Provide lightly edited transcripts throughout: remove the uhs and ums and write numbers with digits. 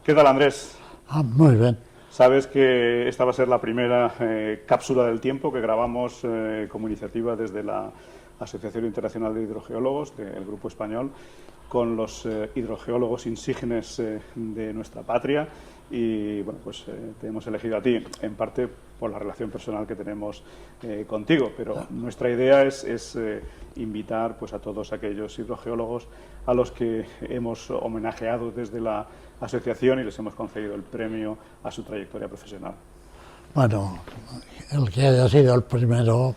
¿Qué tal, Andrés? Muy bien. Sabes que esta va a ser la primera cápsula del tiempo que grabamos como iniciativa desde la Asociación Internacional de Hidrogeólogos del Grupo Español con los hidrogeólogos insígnes de nuestra patria y bueno, pues te hemos elegido a ti en parte por la relación personal que tenemos contigo, pero nuestra idea es invitar pues a todos aquellos hidrogeólogos a los que hemos homenajeado desde la asociación y les hemos concedido el premio a su trayectoria profesional. Bueno, el que haya sido el primero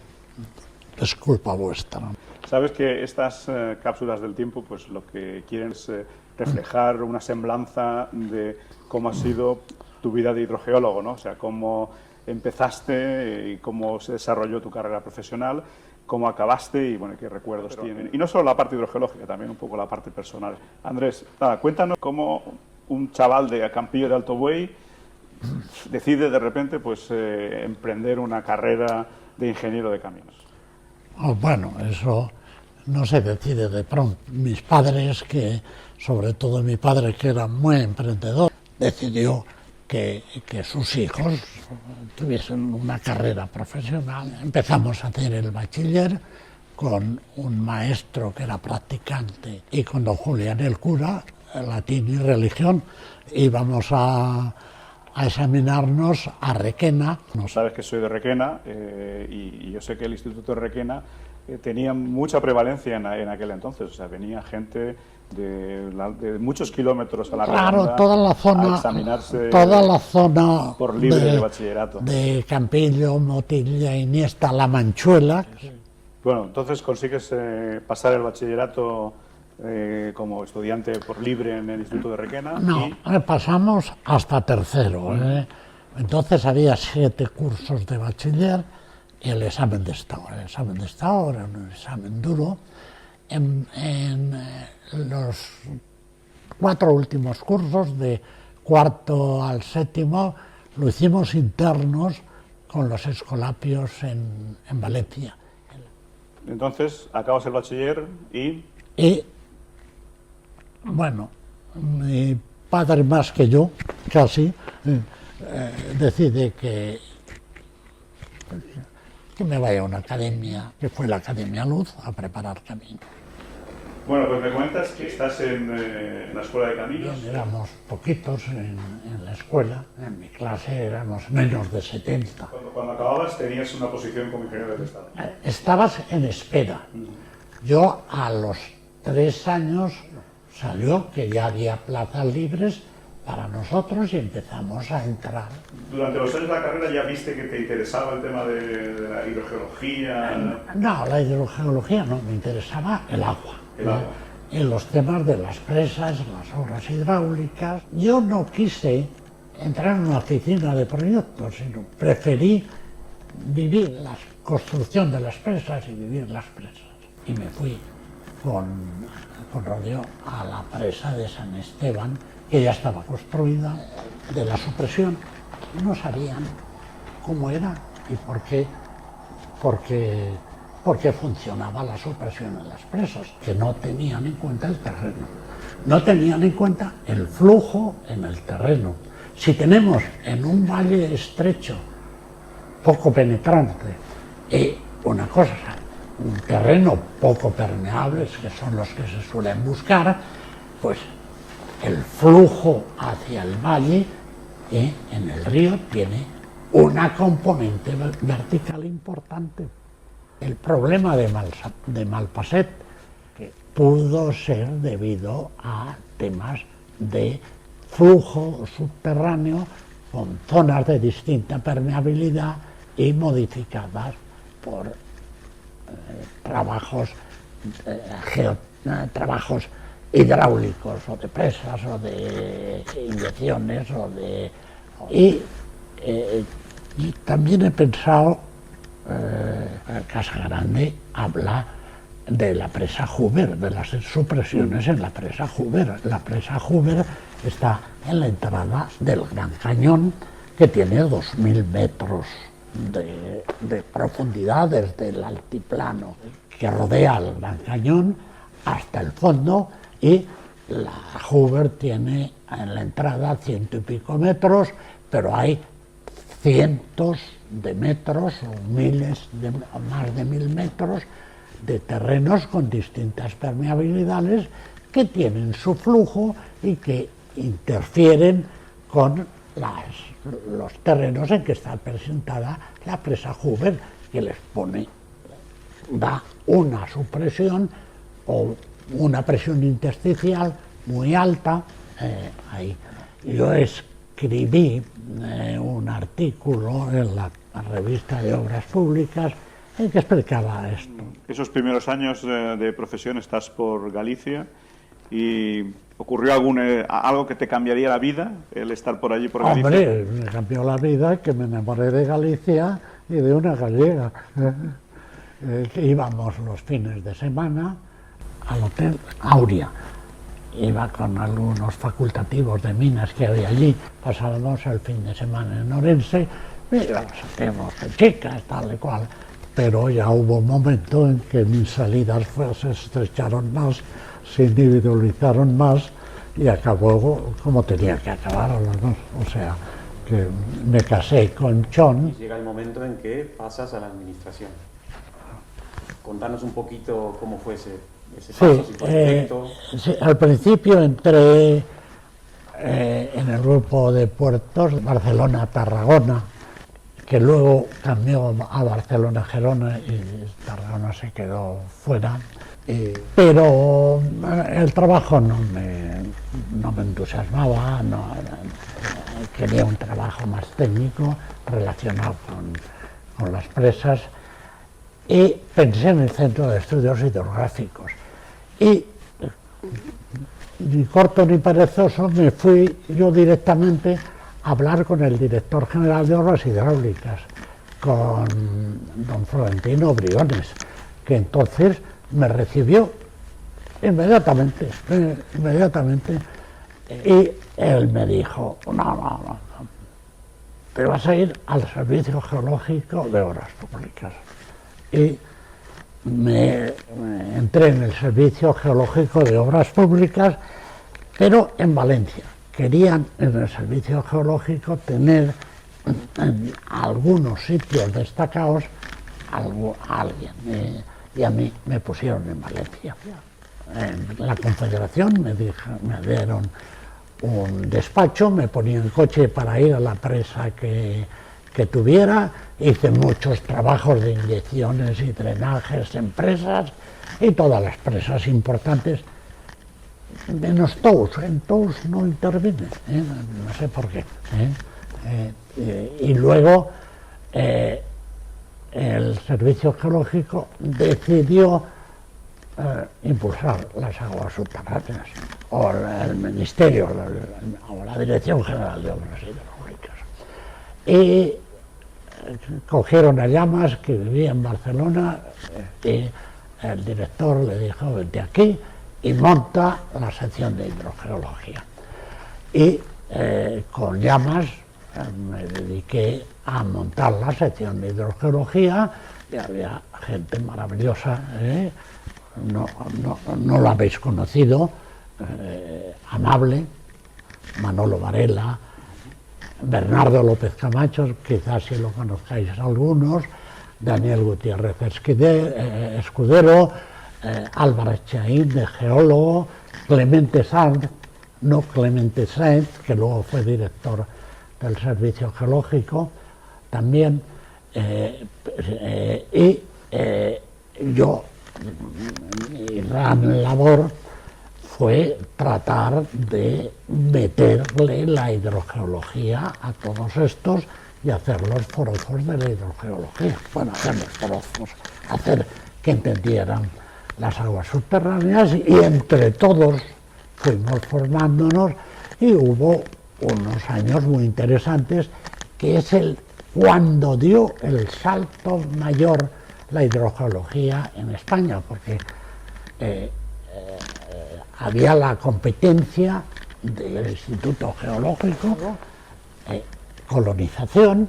es culpa vuestra. Sabes que estas cápsulas del tiempo pues lo que quieren es reflejar una semblanza de cómo ha sido tu vida de hidrogeólogo, ¿no? O sea, cómo empezaste y cómo se desarrolló tu carrera profesional, cómo acabaste y bueno, qué recuerdos tienen. Y no solo la parte hidrogeológica, también un poco la parte personal. Andrés, cuéntanos cómo un chaval de Campillo de Alto Buey decide de repente pues emprender una carrera de ingeniero de caminos. Bueno, eso no se decide de pronto. Mis padres, sobre todo mi padre, que era muy emprendedor, decidió que sus hijos tuviesen una carrera profesional. Empezamos a hacer el bachiller con un maestro que era practicante y con don Julián el cura, latín y religión. Íbamos a examinarnos a Requena. Sabes que soy de Requena y yo sé que el Instituto de Requena tenía mucha prevalencia en aquel entonces, o sea, venía gente de muchos kilómetros a la redonda a examinarse toda la zona por libre de bachillerato. De Campillo, Motilla, Iniesta, La Manchuela. Bueno, entonces consigues pasar el bachillerato como estudiante por libre en el Instituto de Requena. No, pasamos hasta tercero. Entonces había 7 cursos de bachiller y el examen de estado. El examen de estado era un examen duro. En los 4 últimos cursos, de cuarto al séptimo, lo hicimos internos con los escolapios en Valencia. Entonces, acabas el bachiller y bueno, mi padre más que yo, casi, decide que me vaya a una academia, que fue la Academia Luz, a preparar caminos. Bueno, pues me comentas que estás en la Escuela de Caminos. Bien, éramos poquitos en la escuela, en mi clase éramos menos de 70. Cuando acababas tenías una posición como ingeniero de Estado. Estabas en espera. Yo a los 3 años salió que ya había plazas libres para nosotros y empezamos a entrar. ¿Durante los años de la carrera ya viste que te interesaba el tema de la hidrogeología? No, la hidrogeología no, me interesaba el agua. Y los temas de las presas, las obras hidráulicas. Yo no quise entrar en una oficina de proyectos, sino preferí vivir la construcción de las presas y vivir las presas. Y me fui con Rodeo a la presa de San Esteban, que ya estaba construida, de la supresión. No sabían cómo era y por qué funcionaba la supresión en las presas, que no tenían en cuenta el terreno, no tenían en cuenta el flujo en el terreno. Si tenemos en un valle estrecho, poco penetrante, y un terreno poco permeable, que son los que se suelen buscar, pues el flujo hacia el valle en el río tiene una componente vertical importante. El problema de Malpasset que pudo ser debido a temas de flujo subterráneo con zonas de distinta permeabilidad y modificadas por trabajos hidráulicos o de presas o de inyecciones y también he pensado, Casa Grande habla de la presa Hoover, de las supresiones en la presa Hoover. La presa Hoover está en la entrada del Gran Cañón, que tiene 2000 metros de profundidad desde el altiplano que rodea el Gran Cañón hasta el fondo, y la Hoover tiene en la entrada 100 y pico metros, pero hay cientos de metros o más de 1000 metros de terrenos con distintas permeabilidades que tienen su flujo y que interfieren con los terrenos en que está presentada la presa Hoover, que les da una supresión o una presión intersticial muy alta ahí. Yo escribí un artículo en la revista de Obras Públicas en que explicaba esto. Esos primeros años de profesión estás por Galicia y ¿ocurrió algo que te cambiaría la vida, el estar por allí por Galicia? Hombre, me cambió la vida que me enamoré de Galicia y de una gallega. Que íbamos los fines de semana al Hotel Aurea. Iba con algunos facultativos de minas que había allí, pasábamos el fin de semana en Orense, saquemos de chicas, tal y cual. Pero ya hubo un momento en que mis salidas se estrecharon más, se individualizaron más y acabó como tenía que acabar. O sea, que me casé con Chon. Y llega el momento en que pasas a la administración. Contanos un poquito cómo fue ese paso, si fue directo. Sí, al principio entré en el grupo de puertos Barcelona-Tarragona, que luego cambió a Barcelona-Gerona y Tarragona se quedó fuera. Pero el trabajo no me entusiasmaba, quería un trabajo más técnico relacionado con las presas, y pensé en el Centro de Estudios Hidrográficos. Y ni corto ni perezoso me fui yo directamente a hablar con el director general de Obras Hidráulicas, con don Florentino Briones, que entonces me recibió inmediatamente, y él me dijo, no, te vas a ir al Servicio Geológico de Obras Públicas. Y me entré en el Servicio Geológico de Obras Públicas, pero en Valencia. Querían en el Servicio Geológico tener en algunos sitios destacados a alguien. Y a mí me pusieron en Valencia. En la Confederación me dieron un despacho, me ponía en coche para ir a la presa que tuviera, hice muchos trabajos de inyecciones y drenajes en presas y todas las presas importantes, menos Tous. En Tous no intervine, no sé por qué. Y luego el Servicio Geológico decidió impulsar las aguas subterráneas, o el Ministerio, o la Dirección General de Obras Hidráulicas. Y cogieron a Llamas, que vivía en Barcelona, y el director le dijo, vente aquí y monta la sección de hidrogeología. Y con Llamas me dediqué a montar la sección de hidrogeología, y había gente maravillosa, no la habéis conocido, amable, Manolo Varela, Bernardo López Camacho, quizás si lo conozcáis algunos, Daniel Gutiérrez Escudero, Álvarez Chaín, de geólogo, Clemente Sanz, que luego fue director del Servicio Geológico, también, yo, mi gran labor fue tratar de meterle la hidrogeología a todos estos y hacerlos forofos de la hidrogeología. Bueno, hacerlos forofos, hacer que entendieran las aguas subterráneas, y entre todos fuimos formándonos, y hubo unos años muy interesantes, que es cuando dio el salto mayor la hidrogeología en España, porque había la competencia del Instituto Geológico, colonización,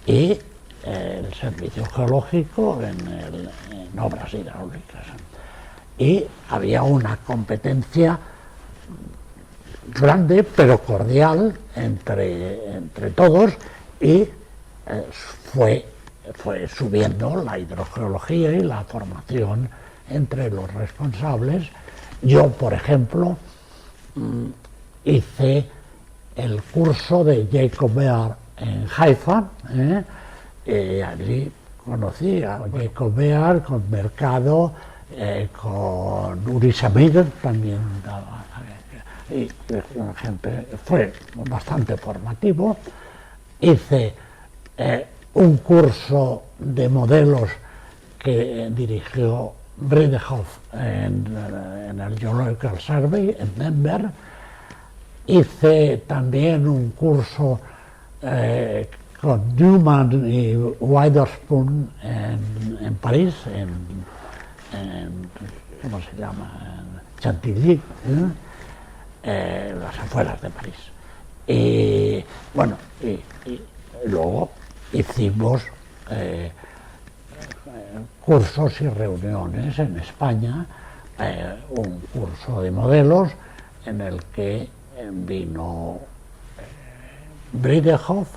y el Servicio Geológico en obras hidráulicas. Y había una competencia grande pero cordial entre todos, y fue subiendo la hidrogeología y la formación entre los responsables. Yo, por ejemplo, hice el curso de Jacob Behr en Haifa, allí conocí a Jacob Behr, con Mercado, con Uri Samir también daba, y la gente, fue bastante formativo. Hice un curso de modelos que dirigió Bridehoff en el Geological Survey en Denver. Hice también un curso con Newman y Witherspoon en París, ¿cómo se llama? En Chantilly, las afueras de París. Y bueno, y luego hicimos cursos y reuniones en España, un curso de modelos en el que vino Bridehoff,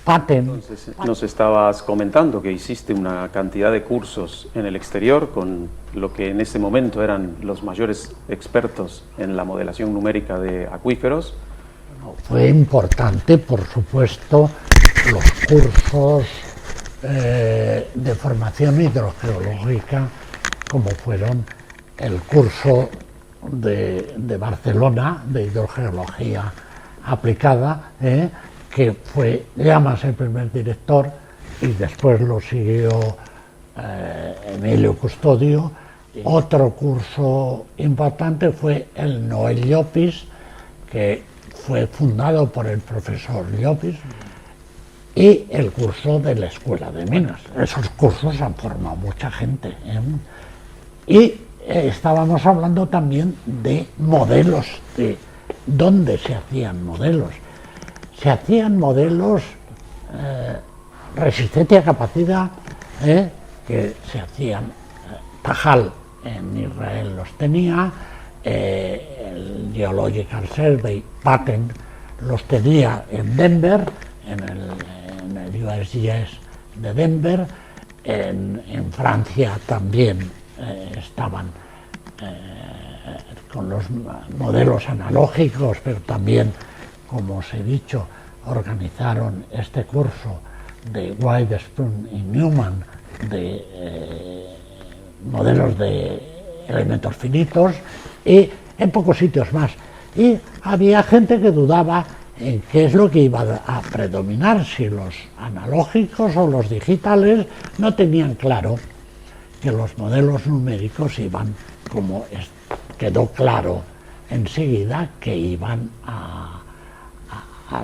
Patten. Entonces, nos estabas comentando que hiciste una cantidad de cursos en el exterior con lo que en ese momento eran los mayores expertos en la modelación numérica de acuíferos. Fue importante, por supuesto, los cursos de formación hidrogeológica, como fueron el curso de Barcelona de hidrogeología aplicada, que fue Llamas el primer director, y después lo siguió Emilio Custodio. Otro curso importante fue el Noel Llopis, que fue fundado por el profesor Llopis, y el curso de la Escuela de Minas. Esos cursos han formado mucha gente. Y estábamos hablando también de modelos, de dónde se hacían modelos. Se hacían modelos resistencia a capacidad, que se hacían, Tajal en Israel los tenía, el Geological Survey, Patten, los tenía en Denver, en el USGS de Denver, en Francia también estaban con los modelos analógicos, pero también, como os he dicho, organizaron este curso de Witherspoon y Newman de modelos de elementos finitos, y en pocos sitios más. Y había gente que dudaba en qué es lo que iba a predominar, si los analógicos o los digitales. No tenían claro que los modelos numéricos iban, como quedó claro enseguida, que iban a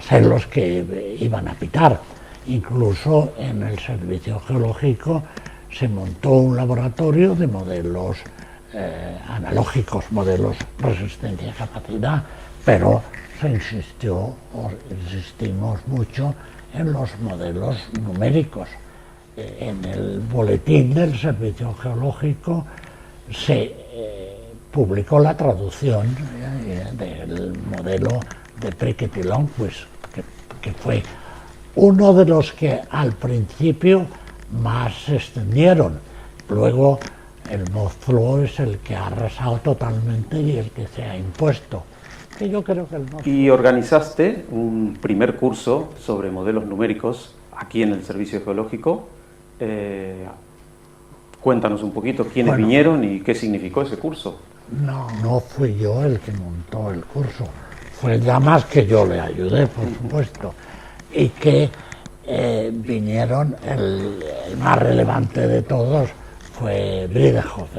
ser los que iban a pitar. Incluso en el Servicio Geológico se montó un laboratorio de modelos analógicos, modelos resistencia a capacidad, pero insistimos mucho en los modelos numéricos. En el boletín del Servicio Geológico se publicó la traducción del modelo de Prickett y Lundquist, que fue uno de los que al principio más se extendieron. Luego el Mothflow es el que ha arrasado totalmente y el que se ha impuesto. Que yo creo que y organizaste un primer curso sobre modelos numéricos aquí en el Servicio Geológico. Cuéntanos un poquito quiénes vinieron y qué significó ese curso. No fui yo el que montó el curso, fue ya más que yo le ayudé, por supuesto, y que vinieron, el más relevante de todos fue Bridehoff,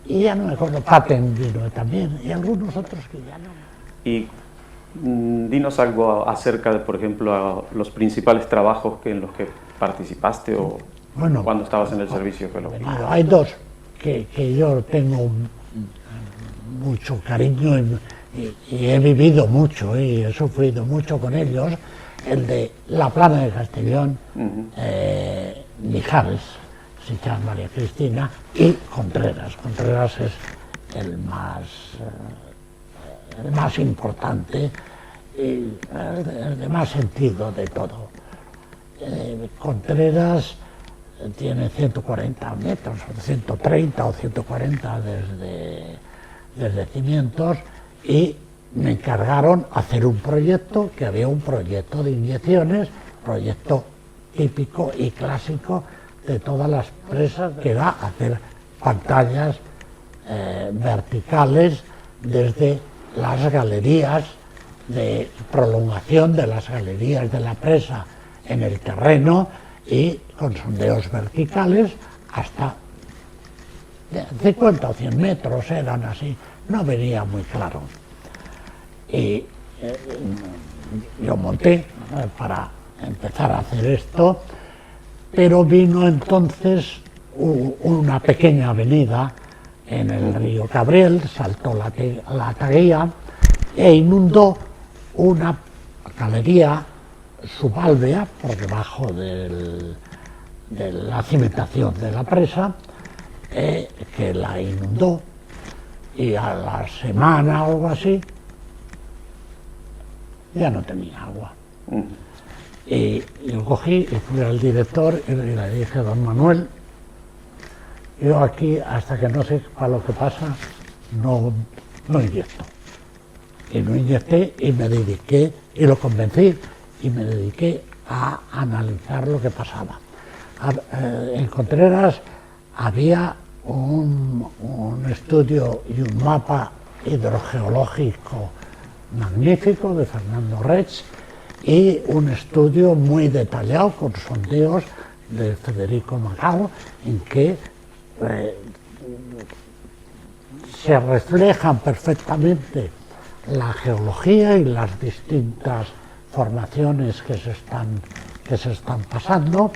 y ya no me acuerdo, Patten vino también, y algunos otros que ya no. Y dinos algo acerca de, por ejemplo, los principales trabajos en los que participaste o cuando estabas en el Servicio Geológico. Hay dos que yo tengo mucho cariño y he vivido mucho y he sufrido mucho con ellos. El de La Plana de Castellón, Mijares, se llama María Cristina, y Contreras. Contreras es el más el más importante y el de más sentido de todo. Contreras tiene 140 metros, o 130 o 140 desde cimientos, y me encargaron hacer un proyecto, que había un proyecto de inyecciones, proyecto típico y clásico de todas las presas, que era hacer pantallas verticales desde las galerías, de prolongación de las galerías de la presa en el terreno, y con sondeos verticales hasta 50 o 100 metros, eran así, no venía muy claro. Y yo monté para empezar a hacer esto, pero vino entonces una pequeña avenida en el río Cabriel, saltó la taguía e inundó una galería subalvea por debajo de la cimentación de la presa, que la inundó, y a la semana o algo así ya no tenía agua. Y yo cogí y fui al director y le dije: don Manuel, yo aquí, hasta que no sepa lo que pasa, no inyecto. Y no inyecté, y me dediqué, y lo convencí, y me dediqué a analizar lo que pasaba. En Contreras había un estudio y un mapa hidrogeológico magnífico de Fernando Reig, y un estudio muy detallado con sondeos de Federico Macao, en que se reflejan perfectamente la geología y las distintas formaciones que se están pasando,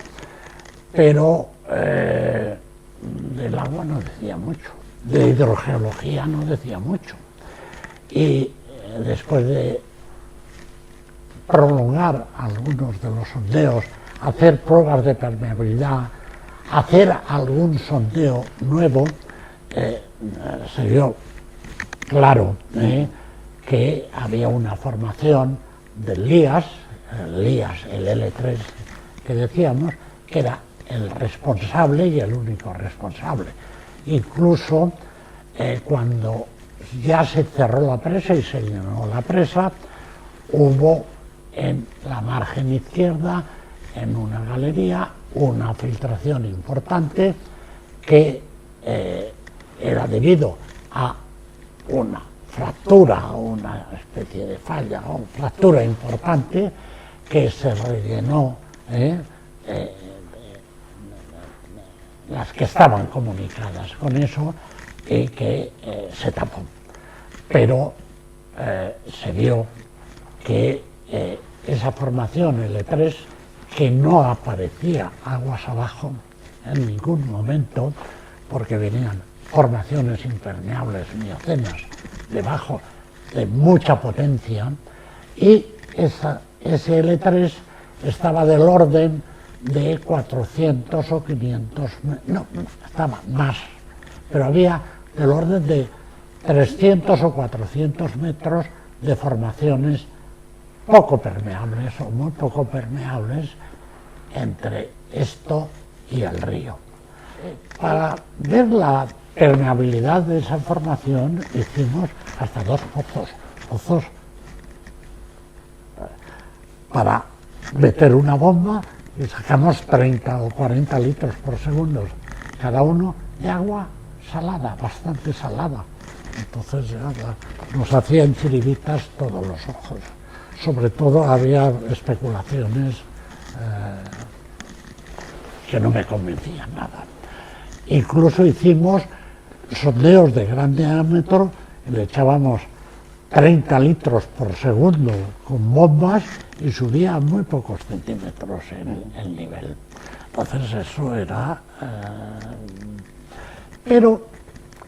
pero del agua no decía mucho, de hidrogeología no decía mucho. Y después de prolongar algunos de los sondeos, hacer pruebas de permeabilidad, hacer algún sondeo nuevo, se vio claro que había una formación del Lías, el L3 que decíamos, que era el responsable y el único responsable. Incluso cuando ya se cerró la presa y se llenó la presa, hubo en la margen izquierda, en una galería, una filtración importante que era debido a una fractura, o una especie de falla, o fractura importante, que se rellenó las que estaban comunicadas con eso, y que se tapó. Pero se vio que esa formación L3, que no aparecía aguas abajo en ningún momento, porque venían formaciones impermeables miocenas debajo de mucha potencia, y ese L3 estaba del orden de 400 o 500, no, estaba más, pero había del orden de 300 o 400 metros de formaciones poco permeables o muy poco permeables entre esto y el río. Para ver la permeabilidad de esa formación hicimos hasta 2 pozos para meter una bomba, y sacamos 30 o 40 litros por segundo cada uno de agua salada, bastante salada. Entonces ya nos hacían chiribitas todos los ojos. Sobre todo había especulaciones que no me convencían nada. Incluso hicimos sondeos de gran diámetro y le echábamos 30 litros por segundo con bombas y subía a muy pocos centímetros el nivel. Entonces eso era... pero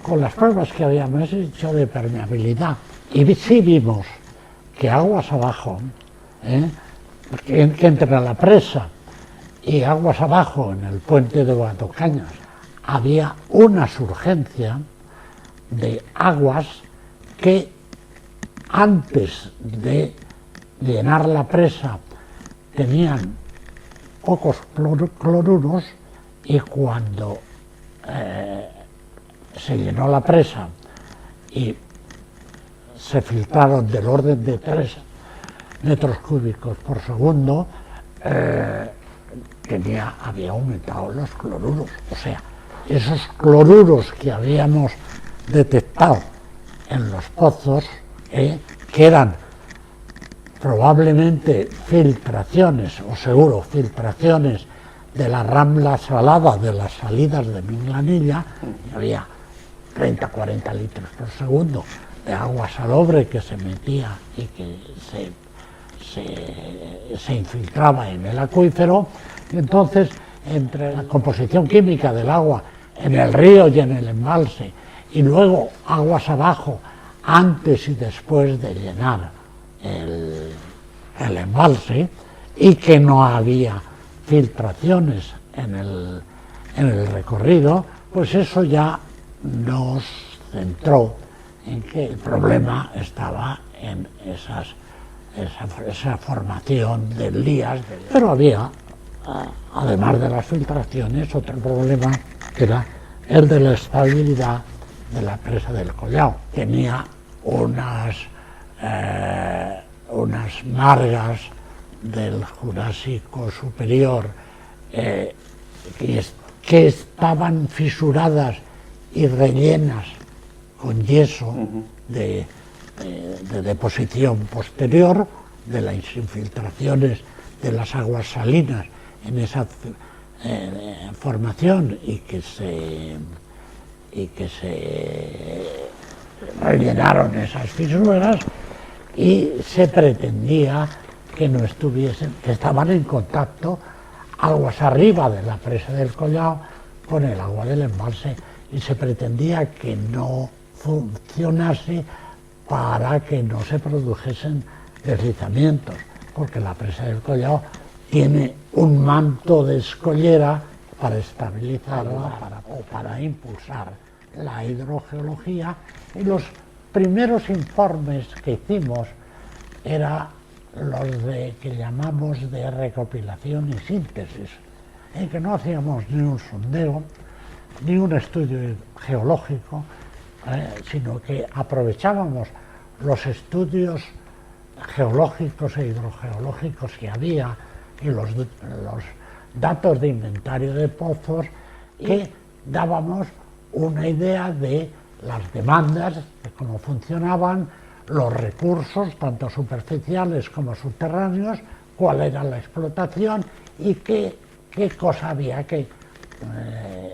con las pruebas que habíamos hecho de permeabilidad, y sí vimos que aguas abajo, que entre la presa y aguas abajo en el puente de Guatocañas había una surgencia de aguas que antes de llenar la presa tenían pocos cloruros, y cuando se llenó la presa y se filtraron del orden de 3 metros cúbicos por segundo, había aumentado los cloruros. O sea, esos cloruros que habíamos detectado en los pozos, que eran probablemente filtraciones, o seguro filtraciones de la rambla salada de las salidas de Minglanilla, y había 30-40 litros por segundo de agua salobre que se metía y que se infiltraba en el acuífero. Y entonces, entre la composición química del agua en el río y en el embalse, y luego aguas abajo, antes y después de llenar el embalse, y que no había filtraciones en el recorrido, pues eso ya nos centró en que el problema estaba en esa formación de lías. Pero había, además de las filtraciones, otro problema, que era el de la estabilidad de la presa del Collao. Tenía unas margas del Jurásico superior que estaban fisuradas y rellenas con yeso de deposición posterior de las infiltraciones de las aguas salinas en esa formación, y que se rellenaron esas fisuras, y se pretendía que no estuviesen, que estaban en contacto aguas arriba de la presa del Collao con el agua del embalse, y se pretendía que no funcionase para que no se produjesen deslizamientos, porque la presa del Collao tiene un manto de escollera para estabilizarla, para impulsar la hidrogeología. Y los primeros informes que hicimos eran los que llamamos de recopilación y síntesis, en que no hacíamos ni un sondeo, ni un estudio geológico, sino que aprovechábamos los estudios geológicos e hidrogeológicos que había y los datos de inventario de pozos, que dábamos una idea de las demandas, de cómo funcionaban los recursos, tanto superficiales como subterráneos, cuál era la explotación y qué cosa había que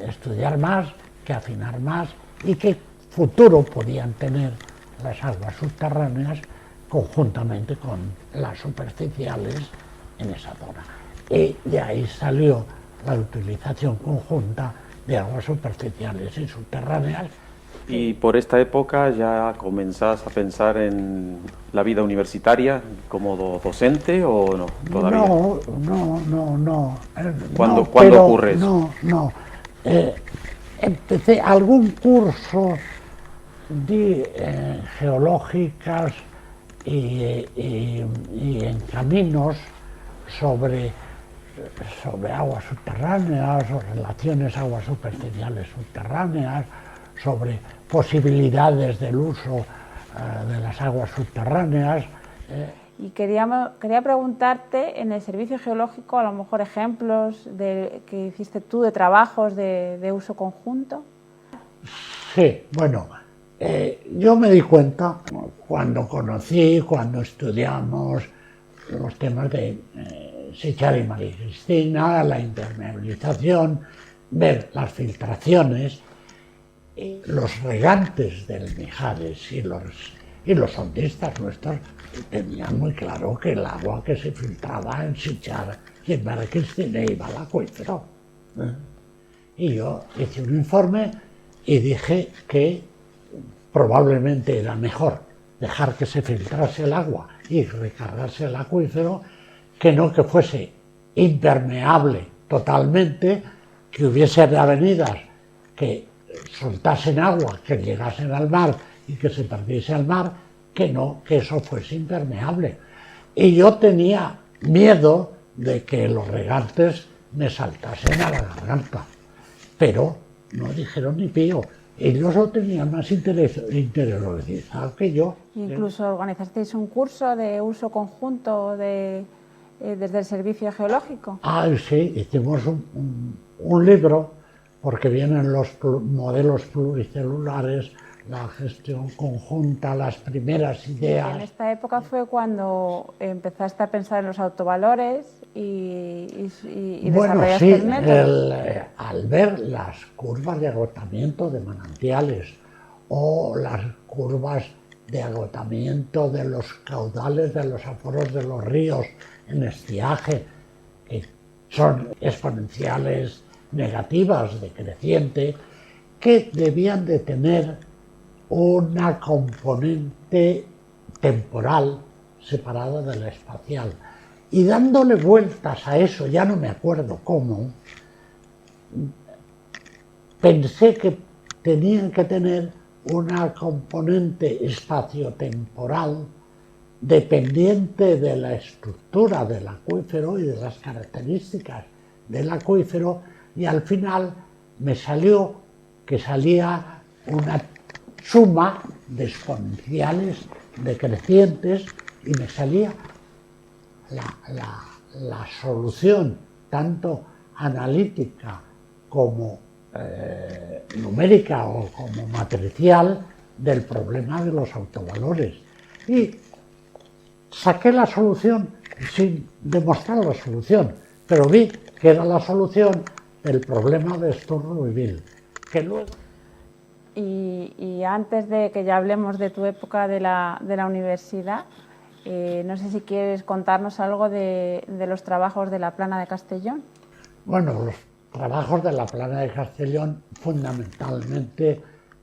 estudiar más, que afinar más, y qué futuro podían tener las aguas subterráneas conjuntamente con las superficiales en esa zona. Y de ahí salió la utilización conjunta de aguas superficiales y subterráneas. ¿Y por esta época ya comenzás a pensar en la vida universitaria como docente o no todavía? No. ¿Cuándo ocurre eso? Empecé algún curso de geológicas y en caminos sobre aguas subterráneas, o relaciones aguas superficiales subterráneas, sobre posibilidades del uso de las aguas subterráneas. Y quería preguntarte, en el servicio geológico, a lo mejor ejemplos que hiciste tú de trabajos de uso conjunto. Sí, bueno, yo me di cuenta cuando estudiamos los temas de Sechar y María Cristina, la impermeabilización, ver las filtraciones, los regantes del Mijares y los sondistas nuestros tenían muy claro que el agua que se filtraba en Sechar y en María Cristina iba al acuífero. Y yo hice un informe y dije que probablemente era mejor dejar que se filtrase el agua y recargarse el acuífero, que no que fuese impermeable totalmente, que hubiese avenidas que soltasen agua, que llegasen al mar y que se perdiese al mar, que no, que eso fuese impermeable. Y yo tenía miedo de que los regantes me saltasen a la garganta, pero no dijeron ni pío. Ellos lo tenían más interiorizado que yo. Incluso organizasteis un curso de uso conjunto desde el Servicio Geológico. Ah, sí, hicimos un libro, porque vienen los modelos pluricelulares, la gestión conjunta, las primeras ideas. En esta época fue cuando empezaste a pensar en los autovalores y desarrollaste el método. Al ver las curvas de agotamiento de manantiales o las curvas de agotamiento de los caudales de los aforos de los ríos en estiaje, que son exponenciales negativas decreciente, que debían de tener una componente temporal separada de la espacial. Y dándole vueltas a eso, ya no me acuerdo cómo, pensé que tenían que tener una componente espaciotemporal dependiente de la estructura del acuífero y de las características del acuífero, y al final me salió que salía una suma de exponenciales decrecientes y me salía la solución tanto analítica como numérica o como matricial del problema de los autovalores. Y saqué la solución sin demostrar la solución, pero vi que era la solución del problema de Sturluville, que luego... Y antes de que ya hablemos de tu época de la universidad, no sé si quieres contarnos algo de los trabajos de la Plana de Castellón. Bueno, los trabajos de la Plana de Castellón fundamentalmente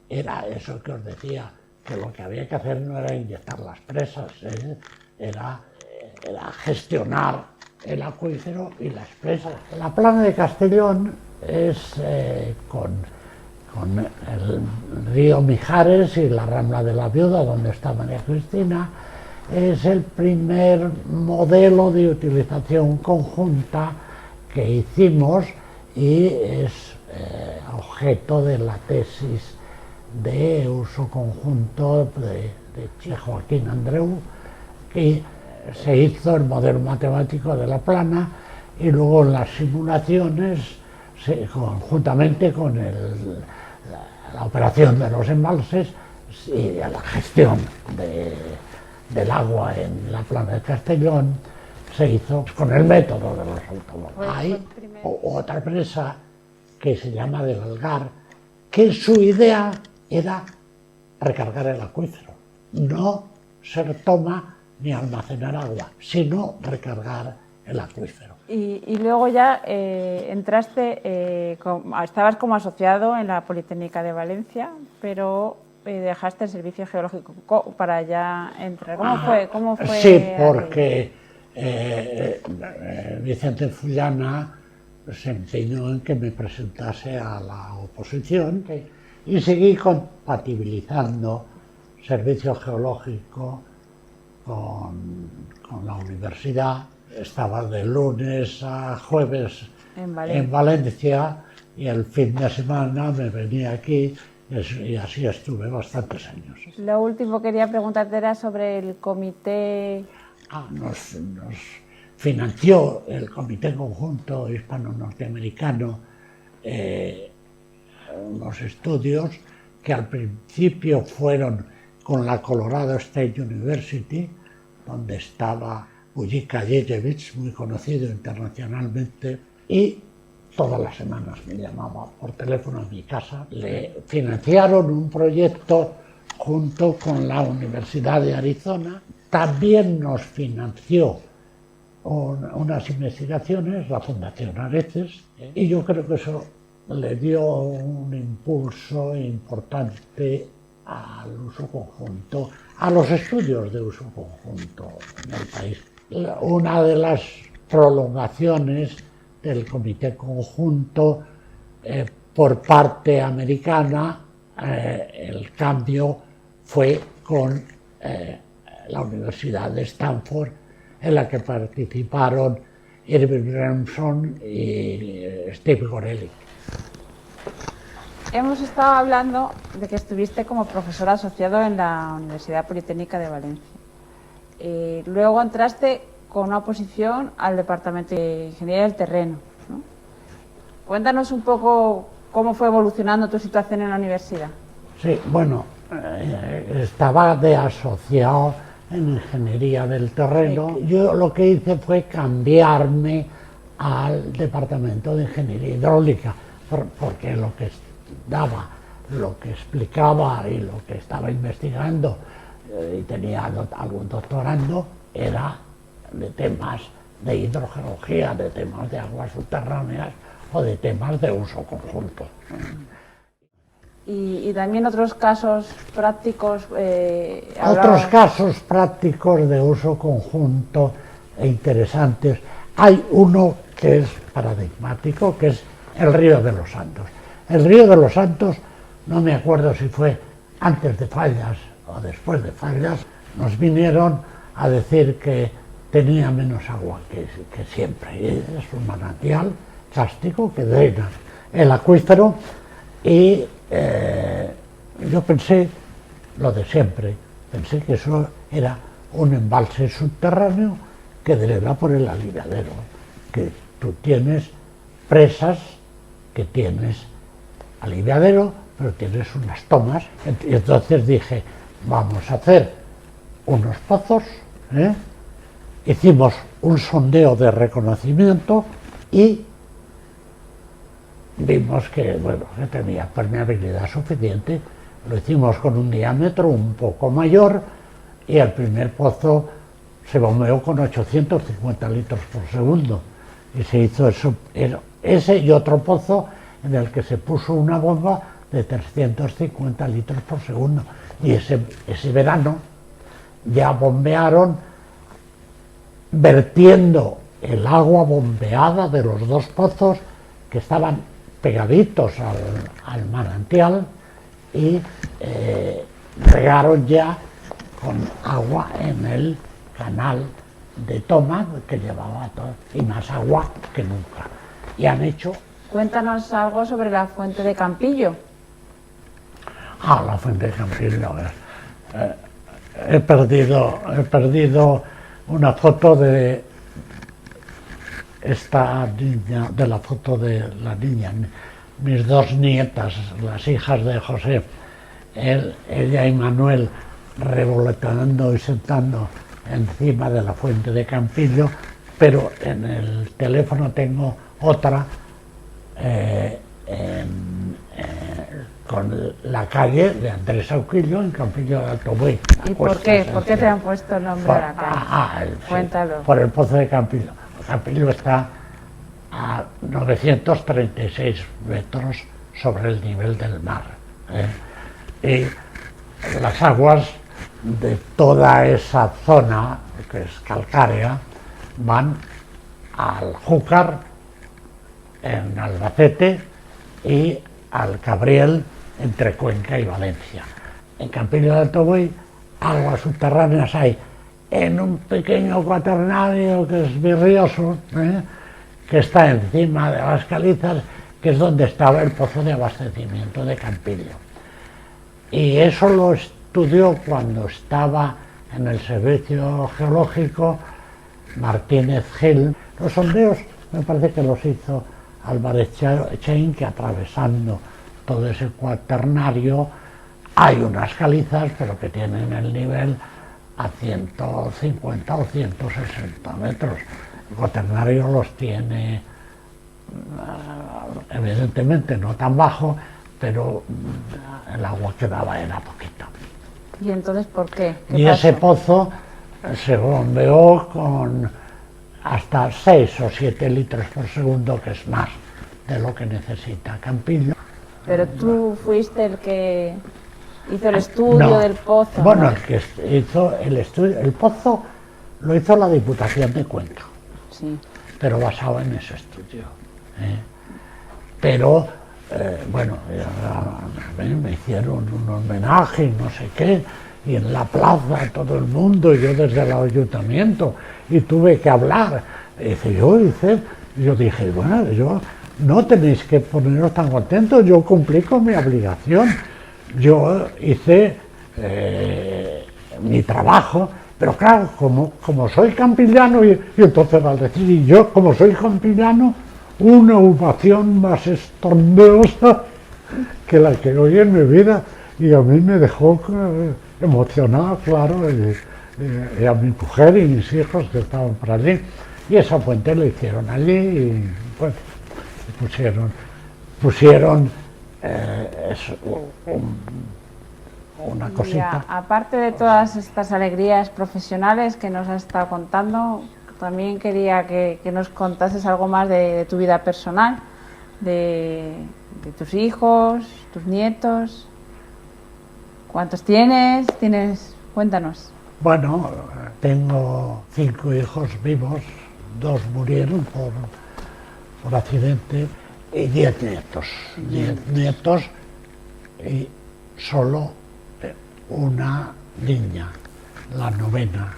era eso que os decía, que lo que había que hacer no era inyectar las presas, era gestionar el acuífero y las presas. La Plana de Castellón es con el río Mijares y la Rambla de la Viuda, donde está María Cristina, es el primer modelo de utilización conjunta que hicimos y es objeto de la tesis de uso conjunto de Joaquín Andreu, que se hizo el modelo matemático de la Plana, y luego en las simulaciones, conjuntamente con la operación de los embalses y la gestión del agua en la Plana de Castellón, se hizo con el método de los autovalores. Hay otra presa que se llama de Valgar, que su idea era recargar el acuífero, no ser toma ni almacenar agua, sino recargar el acuífero. Y luego ya entraste, estabas como asociado en la Politécnica de Valencia, pero dejaste el Servicio Geológico para ya entrar. ¿Cómo fue? Sí, porque Vicente Fullana se empeñó en que me presentase a la oposición y seguí compatibilizando Servicio Geológico con la universidad. Estaba de lunes a jueves en Valencia y el fin de semana me venía aquí y así estuve bastantes años. Lo último que quería preguntarte era sobre el comité... Nos financió el Comité Conjunto Hispano-Norteamericano unos estudios que al principio fueron con la Colorado State University, donde estaba Bujica Yeyevich, muy conocido internacionalmente, y todas las semanas me llamaba por teléfono a mi casa. Le financiaron un proyecto junto con la Universidad de Arizona. También nos financió unas investigaciones la Fundación Areces, y yo creo que eso le dio un impulso importante al uso conjunto, a los estudios de uso conjunto en el país. Una de las prolongaciones del Comité Conjunto por parte americana, el cambio fue con la Universidad de Stanford, en la que participaron Irving Remson y Steve Gorelick. Hemos estado hablando de que estuviste como profesor asociado en la Universidad Politécnica de Valencia. Luego entraste con una oposición al Departamento de Ingeniería del Terreno, ¿no? Cuéntanos un poco cómo fue evolucionando tu situación en la universidad. Sí, bueno, estaba de asociado en Ingeniería del Terreno. Yo lo que hice fue cambiarme al Departamento de Ingeniería Hidráulica, porque lo que daba, lo que explicaba y lo que estaba investigando y tenía algún doctorando era de temas de hidrogeología, de temas de aguas subterráneas o de temas de uso conjunto. Y también otros casos prácticos. Otros casos prácticos de uso conjunto e interesantes. Hay uno que es paradigmático, que es el Río de los Santos. El Río de los Santos, no me acuerdo si fue antes de Fallas o después de Fallas, nos vinieron a decir que tenía menos agua que siempre. Es un manantial cástico que drena el acuífero y yo pensé lo de siempre, pensé que eso era un embalse subterráneo que drena por el aliviadero, que tú tienes presas, que tienes aliviadero, pero tienes unas tomas, y entonces dije, vamos a hacer unos pozos, hicimos un sondeo de reconocimiento y vimos que, bueno, que tenía permeabilidad suficiente. Lo hicimos con un diámetro un poco mayor y el primer pozo se bombeó con 850 litros por segundo. Y se hizo eso, ese y otro pozo en el que se puso una bomba de 350 litros por segundo. Y ese verano ya bombearon, vertiendo el agua bombeada de los dos pozos que estaban pegaditos al manantial y regaron ya con agua en el canal de toma que llevaba todo, y más agua que nunca. Y han hecho... Cuéntanos algo sobre la fuente de Campillo. La fuente de Campillo. He perdido una foto de esta niña, de la foto de la niña, mis dos nietas, las hijas de José, ella y Manuel revoloteando y sentando encima de la fuente de Campillo, pero en el teléfono tengo otra con la calle de Andrés Auquillo en Campillo de Alto Buey. ¿Y por qué? ¿Por qué te han puesto el nombre de la calle? Cuéntalo. Por el pozo de Campillo. Campillo está a 936 metros sobre el nivel del mar. Y las aguas de toda esa zona, que es calcárea, van al Júcar, en Albacete, y al Cabriel, entre Cuenca y Valencia. En Campillo de Alto Buey, aguas subterráneas hay en un pequeño cuaternario que es virrioso, que está encima de las calizas, que es donde estaba el pozo de abastecimiento de Campillo. Y eso lo estudió cuando estaba en el servicio geológico Martínez Gil. Los sondeos me parece que los hizo Álvarez Chain, que atravesando todo ese cuaternario hay unas calizas, pero que tienen el nivel a 150 o 160 metros. El cuaternario los tiene, evidentemente no tan bajo, pero el agua que daba era poquito. ¿Y entonces por qué? Y pasó? ese pozo se bombeó con hasta 6 o 7 litros por segundo, que es más de lo que necesita Campillo. Pero tú fuiste el que hizo el estudio del pozo. Bueno, ¿no? el que hizo el estudio, el pozo lo hizo la Diputación de Cuenca, Sí. pero basado en ese estudio. Pero, bueno, me hicieron un homenaje y no sé qué, y en la plaza todo el mundo, y yo desde el ayuntamiento, y tuve que hablar. Yo dije, bueno, no tenéis que poneros tan contentos, yo cumplí con mi obligación, yo hice mi trabajo, pero claro, como soy campillano, y entonces al decir, y yo como soy campillano, una ovación más estruendosa que la que oí en mi vida, y a mí me dejó emocionado, claro, y a mi mujer y mis hijos que estaban por allí, y esa fuente la hicieron allí, y bueno, pusieron una cosita. Aparte de todas estas alegrías profesionales que nos has estado contando, también quería que nos contases algo más de tu vida personal, de tus hijos, tus nietos. ¿Cuántos tienes? Cuéntanos. Bueno, tengo 5 hijos vivos, 2 murieron por accidente, y 10 nietos. 10 nietos y solo una niña, la novena,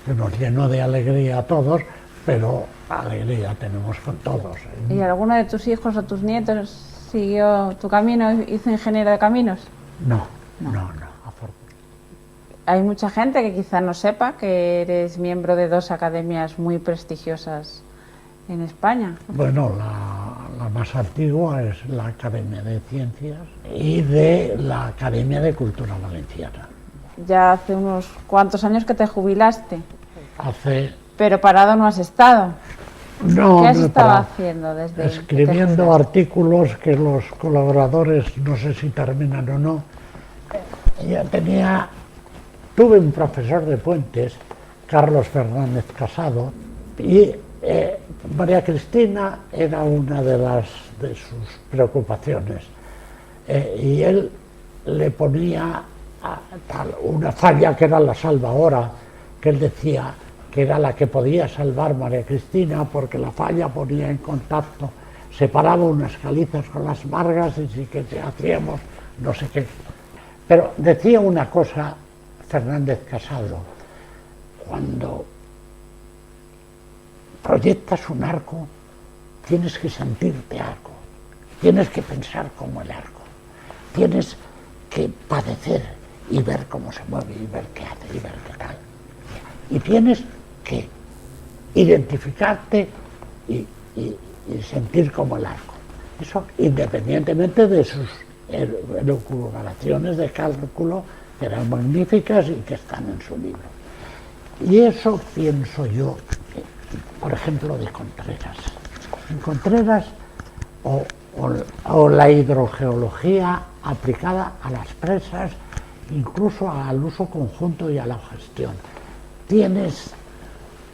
que nos llenó de alegría a todos, pero alegría tenemos con todos. ¿Y alguno de tus hijos o tus nietos siguió tu camino, hizo ingeniero de caminos? No. Hay mucha gente que quizá no sepa que eres miembro de 2 academias muy prestigiosas en España. Bueno, la más antigua es la Academia de Ciencias y de la Academia de Cultura Valenciana. Ya hace unos cuantos años que te jubilaste. Pero parado no has estado. No, ¿Qué has no he estado parado. haciendo desde escribiendo artículos que los colaboradores, no sé si terminan o no. Tuve un profesor de Puentes, Carlos Fernández Casado, y María Cristina era una de sus preocupaciones. Y él le ponía una falla que era la salvadora, que él decía que era la que podía salvar María Cristina, porque la falla ponía en contacto, separaba unas calizas con las margas y sí que hacíamos no sé qué. Pero decía una cosa Fernández Casado: cuando proyectas un arco, tienes que sentirte arco, tienes que pensar como el arco, tienes que padecer y ver cómo se mueve y ver qué hace y ver qué tal. Y tienes que identificarte y sentir como el arco. Eso independientemente de sus elucubraciones de cálculo, que eran magníficas y que están en su libro. Y eso pienso yo, por ejemplo, de Contreras. En Contreras, o la hidrogeología aplicada a las presas, incluso al uso conjunto y a la gestión.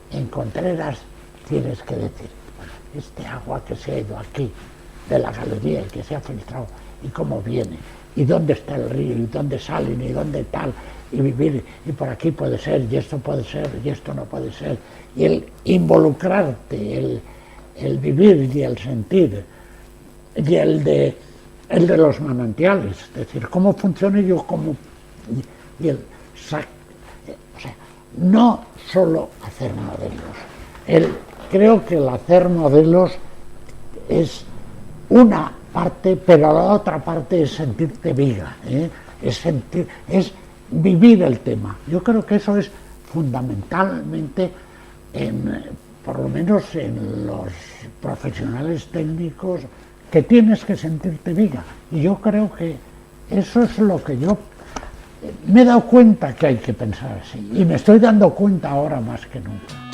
En Contreras tienes que decir, bueno, este agua que se ha ido aquí, de la galería y que se ha filtrado, y cómo viene, y dónde está el río, y dónde salen, y dónde tal, y vivir, y por aquí puede ser, y esto puede ser, y esto no puede ser, y el involucrarte, el vivir y el sentir, y el de los manantiales, es decir, cómo funciona yo, o sea, no solo hacer modelos. Creo que el hacer modelos es una parte, pero la otra parte es sentirte viva, es vivir el tema. Yo creo que eso es fundamentalmente, por lo menos en los profesionales técnicos, que tienes que sentirte viva. Y yo creo que eso es lo que yo me he dado cuenta que hay que pensar así, y me estoy dando cuenta ahora más que nunca.